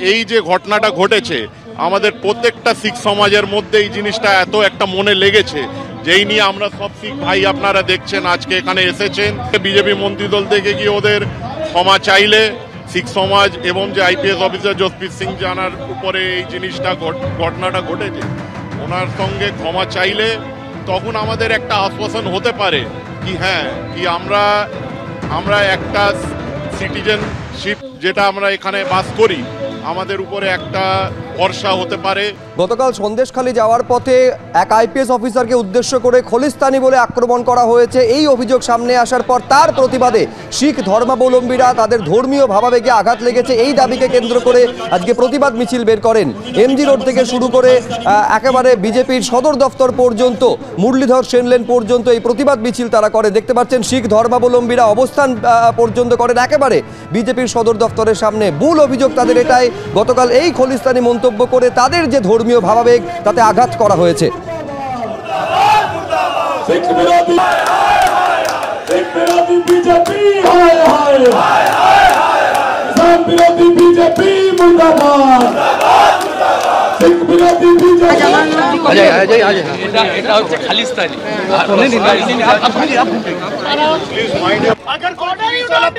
এই যে ঘটনাটা ঘটেছে আমাদের প্রত্যেকটা শিখ সমাজের মধ্যে এই জিনিসটা এত একটা মনে লেগেছে, যেই নিয়ে আমরা সব শিখ ভাই আপনারা দেখছেন আজকে এখানে এসেছেন। বিজেপি মন্ত্রী দল থেকে গিয়ে ওদের ক্ষমা চাইলে শিখ সমাজ এবং যে আইপিএস অফিসার জসপ্রীত সিং জানার উপরে এই জিনিসটা ঘটনাটা ঘটেছে, ওনার সঙ্গে ক্ষমা চাইলে তখন আমাদের একটা আশ্বাসন হতে পারে কি হ্যাঁ কি আমরা একটা সিটিজেনশিপ যেটা আমরা এখানে বাস করি আমাদের উপরে একটা ভরসা হতে পারে। গতকাল সন্দেশখালী যাওয়ার পথে এক আইপিএস অফিসারকে উদ্দেশ্য করে খলিস্তানি বলে আক্রমণ করা হয়েছে। এই অভিযোগ সামনে আসার পর তার প্রতিবাদে শিখ ধর্মাবলম্বীরা তাদের ধর্মীয় ভাবাবেগে আঘাত লেগেছে এই দাবিকে কেন্দ্র করে আজকে প্রতিবাদ মিছিল বের করেন। এমজি রোড থেকে শুরু করে একেবারে বিজেপির সদর দফতর পর্যন্ত মুরলীধর সেন লেন পর্যন্ত এই প্রতিবাদ মিছিল তারা করে। দেখতে পাচ্ছেন শিখ ধর্মাবলম্বীরা অবস্থান পর্যন্ত করেন একেবারে বিজেপির সদর দফতরের সামনে। মূল অভিযোগ তাদের এটাই, গতকাল এই খলিস্তানি মন্তব্য করে তাদের যে ধর্মীয় ভাবাবেগ তাতে আঘাত করা হয়েছে।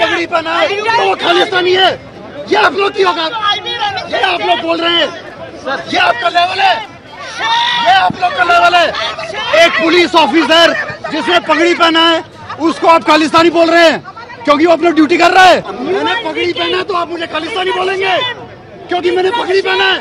पगड़ी पहना है तो वो खालिस्तानी है। ये आप लोग की होगा, ये आप लोग बोल रहे हैं, ये आपका लेवल है, ये आप लोग का लेवल है। एक पुलिस ऑफिसर जिसने पगड़ी पहना है उसको आप खालिस्तानी बोल रहे हैं क्योंकि वो अपनी ड्यूटी कर रहा है। मैंने पगड़ी पहना तो आप मुझे खालिस्तानी बोलेंगे क्योंकि मैंने पगड़ी पहना है?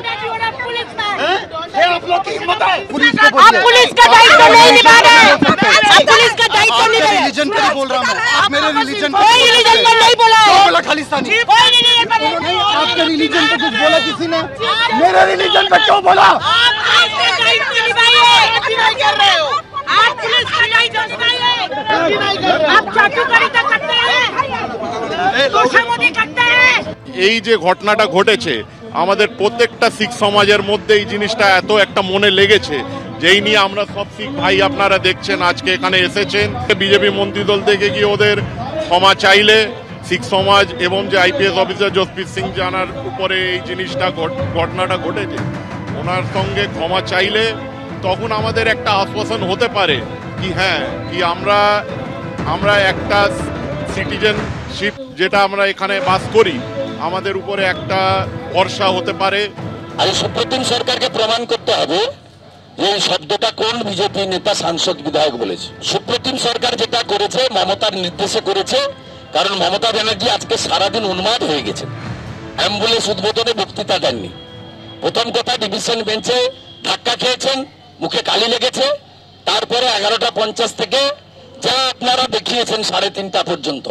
ये आप लोग की हिम्मत है? पुलिस को आप पुलिस का दायित्व नहीं निभा रहे हैं। आप पुलिस का दायित्व नहीं निभा रहे। रिलीजन पे बोल रहा हूँ, आप मेरे रिलीजन कोई रिलीजन पर नहीं बोला है। बोला खालिस्तानी, कोई रिलीजन पर नहीं। आपके रिलीजन पे कुछ बोला किसी ने? मेरे रिलीजन पे क्यों बोला? आप पुलिस का दायित्व निभाइए। आप नहीं कर रहे हो। आप पुलिस का दायित्व निभाइए। आप चाटुकारी तो करते हैं, तोशामोदी करते हैं। এই যে ঘটনাটা ঘটেছে আমাদের প্রত্যেকটা শিখ সমাজের মধ্যে এই জিনিসটা এত একটা মনে লেগেছে, যেই নিয়ে আমরা সব শিখ ভাই আপনারা দেখছেন আজকে এখানে এসেছেন। বিজেপি মন্ত্রী দল থেকে গিয়ে ওদের ক্ষমা চাইলে শিখ সমাজ এবং যে আইপিএস অফিসার জসপ্রীত সিং জানার উপরে এই জিনিসটা ঘটনাটা ঘটেছে, ওনার সঙ্গে ক্ষমা চাইলে তখন আমাদের একটা আশ্বাসন হতে পারে কি হ্যাঁ কি আমরা একটা সিটিজেনশিপ যেটা আমরা এখানে বাস করি আমাদের উপরে একটা ভরসা হতে পারে। আর সুপ্রিম সরকারকে প্রমাণ করতে হবে যে এই শব্দটা কোন বিজেপি নেতা সাংসদ বিধায়ক বলেছে। সুপ্রিম সরকার যেটা করেছে মমতার নির্দেশে করেছে, কারণ মমতা ব্যানার্জি আজকে সারাদিন উন্মাদ হয়ে গেছে। অ্যাম্বুলেন্স উদ্বোধনে বক্তৃতা দেননি। প্রথম কথা ডিভিশন বেঞ্চে ধাক্কা খেয়েছেন, মুখে কালি লেগেছে। তারপরে 11:50 থেকে যা আপনারা দেখিয়েছেন 3:30 পর্যন্ত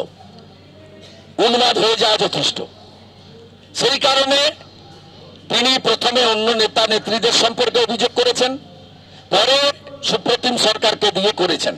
উন্মাদ হয়ে যাওয়া যথেষ্ট। সেই কারণে তিনি প্রথমে অন্য নেতা নেত্রীদের সম্পর্কে অভিযোগ করেছেন, পরে সুপ্রিম সরকারকে দিয়ে করেছেন।